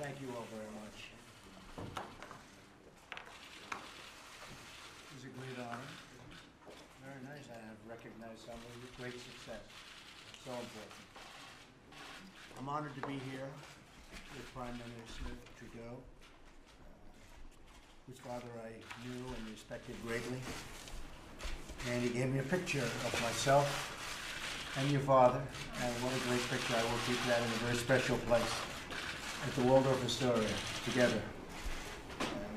Thank you all very much. It was a great honor. Very nice. I have recognized someone with great success. So important. I'm honored to be here with Prime Minister Trudeau, whose father I knew and respected greatly. And he gave me a picture of myself and your father, and what a great picture. I will keep that in a very special place at the Waldorf Astoria together.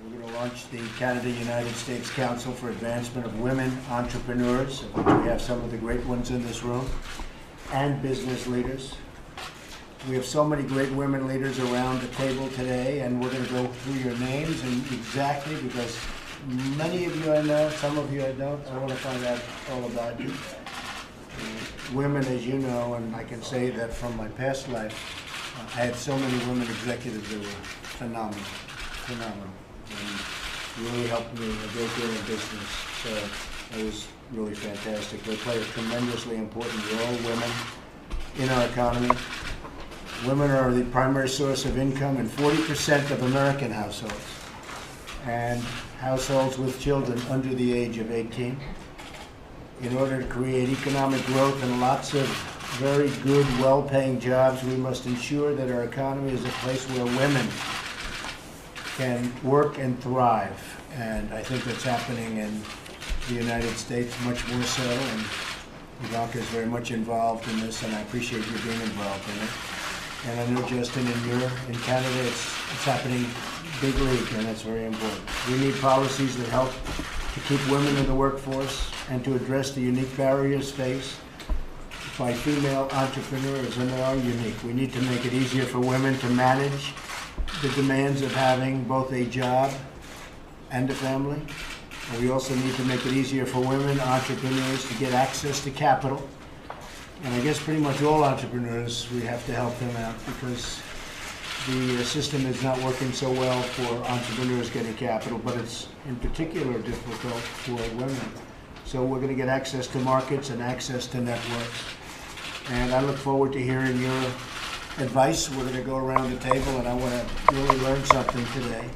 We're going to launch the Canada-United States Council for Advancement of Women Entrepreneurs, of which we have some of the great ones in this room, and business leaders. We have so many great women leaders around the table today, and we're going to go through your names and exactly, because many of you I know, some of you I don't. I want to find out all about you. Women, as you know, and I can say that from my past life, I had so many women executives that were phenomenal, and really helped me a great deal in business. So it was really fantastic. They play a tremendously important role, women, in our economy. Women are the primary source of income in 40% of American households, and households with children under the age of 18. In order to create economic growth and lots of very good, well-paying jobs, we must ensure that our economy is a place where women can work and thrive. And I think that's happening in the United States much more so. And Ivanka is very much involved in this, and I appreciate you being involved in it. And I know, Justin, in Canada, it's happening big league, and that's very important. We need policies that help to keep women in the workforce and to address the unique barriers faced by female entrepreneurs, and they are unique. We need to make it easier for women to manage the demands of having both a job and a family. And we also need to make it easier for women entrepreneurs to get access to capital. And I guess pretty much all entrepreneurs, we have to help them out, because the system is not working so well for entrepreneurs getting capital, but it's in particular difficult for women. So we're going to get access to markets and access to networks. And I look forward to hearing your advice. We're going to go around the table, and I want to really learn something today.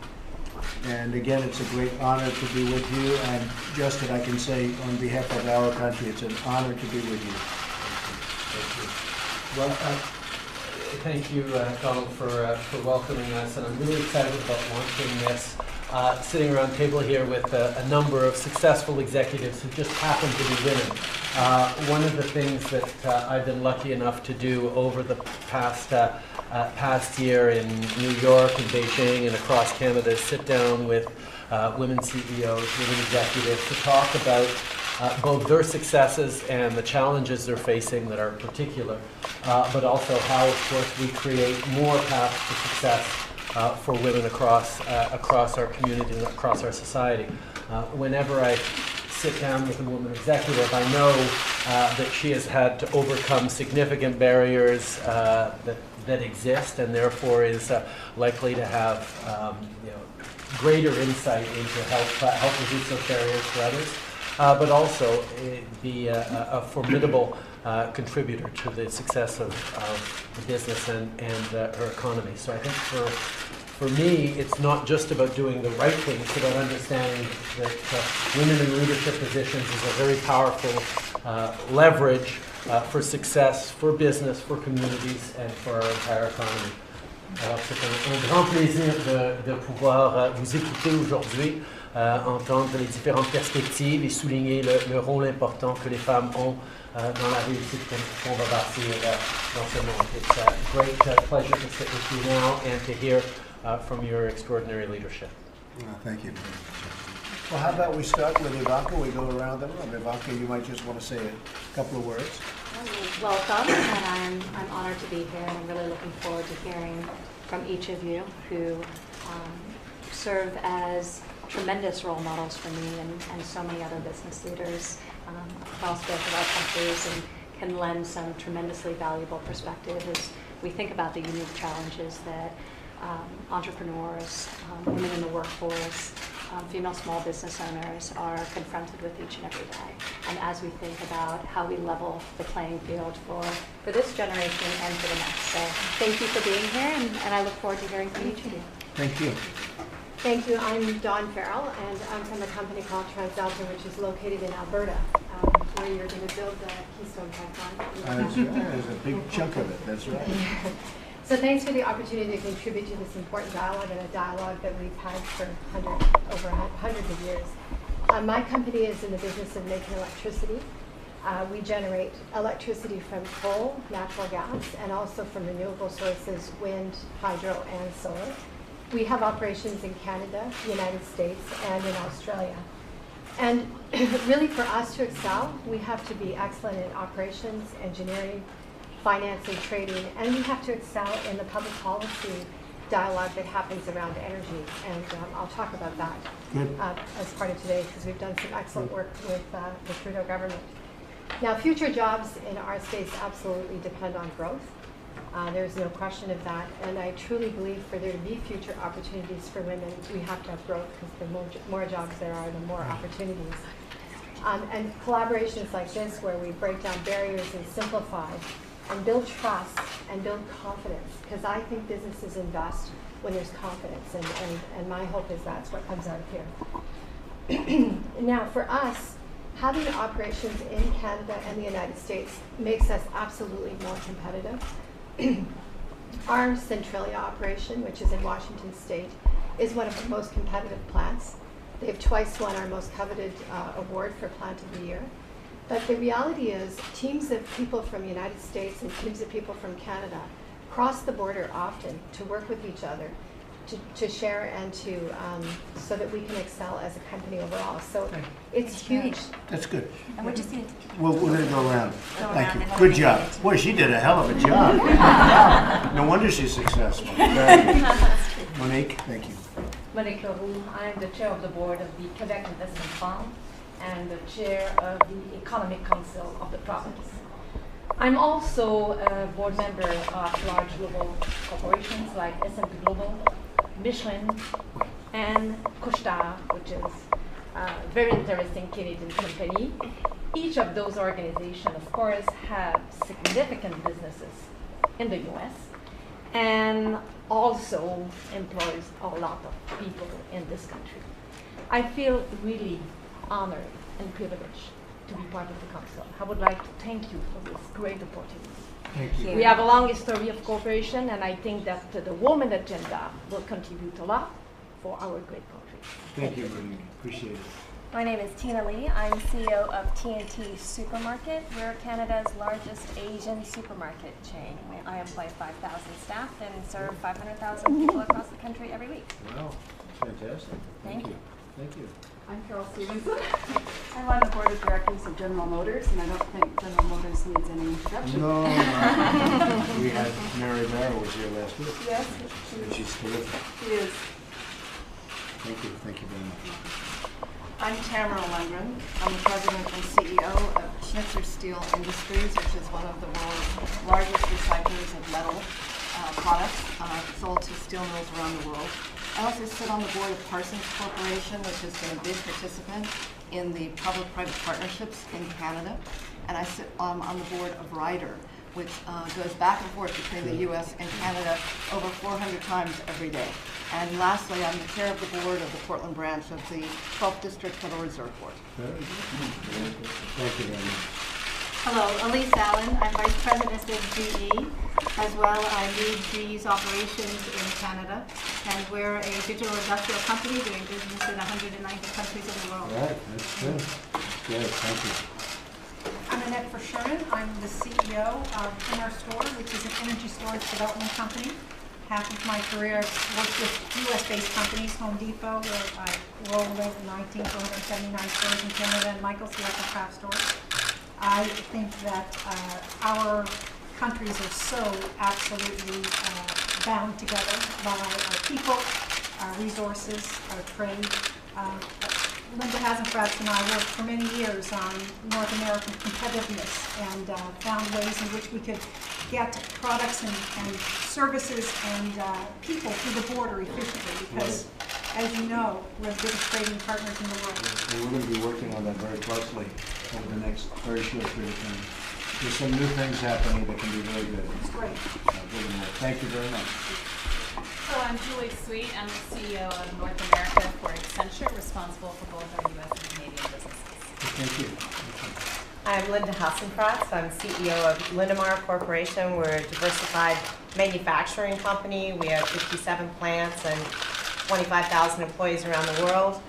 And again, it's a great honor to be with you. And Justin, I can say on behalf of our country, it's an honor to be with you. Well, thank you, Donald, for welcoming us, and I'm really excited about launching this. Sitting around the table here with a number of successful executives who just happen to be women. One of the things that I've been lucky enough to do over the past year in New York and Beijing and across Canada is sit down with women CEOs, women executives to talk about both their successes and the challenges they're facing that are particular, but also how, of course, we create more paths to success for women across our community and across our society. Whenever I sit down with a woman executive, I know that she has had to overcome significant barriers that exist, and therefore is likely to have greater insight into help reduce those barriers for others. But also be a formidable contributor to the success of the business and her economy. So I think for me, it's not just about doing the right thing, it's about understanding that women in leadership positions is a very powerful leverage for success, for business, for communities, and for our entire economy. Alors c'est un grand plaisir de pouvoir vous écouter aujourd'hui. Entendre les différentes perspectives et souligner le rôle important que les femmes ont dans la réussite qu'on va bâtir dans ce monde. It's a great pleasure to sit with you now and to hear from your extraordinary leadership. Thank you. Well, how about we start with Ivanka? We go around the room. Ivanka, you might just want to say a couple of words. Welcome, and I'm honored to be here, and I'm really looking forward to hearing from each of you who serve as tremendous role models for me and so many other business leaders across both of our countries, and can lend some tremendously valuable perspective as we think about the unique challenges that entrepreneurs, women in the workforce, female small business owners are confronted with each and every day. And as we think about how we level the playing field for this generation and for the next. So thank you for being here, and I look forward to hearing from each of you. Thank you. Thank you. I'm Dawn Farrell, and I'm from a company called TransDelta, which is located in Alberta, where you're going to build the Keystone Pipeline. That's right. There's a big chunk of it. That's right. So thanks for the opportunity to contribute to this important dialogue, and a dialogue that we've had for over hundreds of years. My company is in the business of making electricity. We generate electricity from coal, natural gas, and also from renewable sources, wind, hydro, and solar. We have operations in Canada, the United States, and in Australia. And really, for us to excel, we have to be excellent in operations, engineering, finance, and trading, and we have to excel in the public policy dialogue that happens around energy. And I'll talk about that as part of today, because we've done some excellent work with the Trudeau government. Now, future jobs in our states absolutely depend on growth. There's no question of that, and I truly believe for there to be future opportunities for women, we have to have growth, because the more jobs there are, the more opportunities. And collaborations like this, where we break down barriers and simplify, and build trust and build confidence, because I think businesses invest when there's confidence, and my hope is that's what comes out of here. Now, for us, having operations in Canada and the United States makes us absolutely more competitive. Our Centralia operation, which is in Washington State, is one of the most competitive plants. They've twice won our most coveted award for Plant of the Year. But the reality is, teams of people from the United States and teams of people from Canada cross the border often to work with each other, to share and so that we can excel as a company overall. So it's huge. That's good. And we're just going to We're going to go around. Thank you. and then Good we'll job. get into Boy, she did a hell of a job. No wonder she's successful. Very good. Monique, thank you. Monique Leroux. I am the chair of the board of the Quebec Investment Fund and the chair of the Economic Council of the province. I'm also a board member of large global corporations like S&P Global, Michelin, and Couche-Tard, which is a very interesting Canadian company. Each of those organizations, of course, have significant businesses in the US and also employs a lot of people in this country. I feel really honored and privileged to be part of the council. I would like to thank you for this great opportunity. Thank you. We have a long history of cooperation, and I think that the woman agenda will contribute a lot for our great country. Thank you, Monique. Appreciate it. My name is Tina Lee. I'm CEO of TNT Supermarket. We're Canada's largest Asian supermarket chain. I employ 5,000 staff and serve 500,000 people across the country every week. Wow, fantastic. Thank you. Thank you. I'm Carol Stevenson. I'm on the board of directors of General Motors, and I don't think General Motors needs any introduction. No, we had Mary Barrow was here last week. Yes, And she's terrific. she is. Thank you very much. I'm Tamara Lundgren. I'm the president and CEO of Schnitzer Steel Industries, which is one of the world's largest recyclers of metal products sold to steel mills around the world. I also sit on the board of Parsons Corporation, which has been a big participant in the public-private partnerships in Canada. And I sit on the board of Ryder, which goes back and forth between the U.S. and Canada over 400 times every day. And lastly, I'm the chair of the board of the Portland branch of the 12th District Federal Reserve Board. Very good. Very good. Thank you very much. Hello, Elise Allen. I'm Vice President of GE. As well, I lead GE's operations in Canada, and we're a digital industrial company doing business in 190 countries in the world. All right, that's good. That's good. Thank you. I'm Annette Verschuren. I'm the CEO of In Our Store, which is an energy storage development company. Half of my career I've worked with US-based companies, Home Depot, where I rolled over 19 to 179 stores in Canada, and Michael's Electric Craft Stores. I think that our countries are so absolutely bound together by our people, our resources, our trade. Linda Hasenfratz and I worked for many years on North American competitiveness and found ways in which we could get products and services and people through the border efficiently, because as you know, we're the biggest trading partners in the world. And we're going to be working on that very closely over the next very short period of time. There's some new things happening that can be very good. It's great. Thank you very much. Hello, I'm Julie Sweet. I'm the CEO of North America for Accenture, responsible for both our U.S. and Canadian businesses. Thank you. I'm Linda Hassenfratz. I'm CEO of Linamar Corporation. We're a diversified manufacturing company. We have 57 plants and 25,000 employees around the world,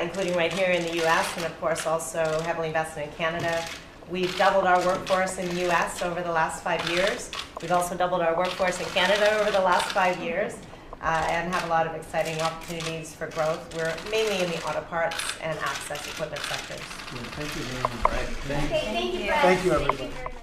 including right here in the U.S. and, of course, also heavily invested in Canada. We've doubled our workforce in the U.S. over the last 5 years. We've also doubled our workforce in Canada over the last 5 years and have a lot of exciting opportunities for growth. We're mainly in the auto parts and access equipment sectors. Thank you very much. Okay, thank you, Fred. Thank you, Thank everybody. you very much.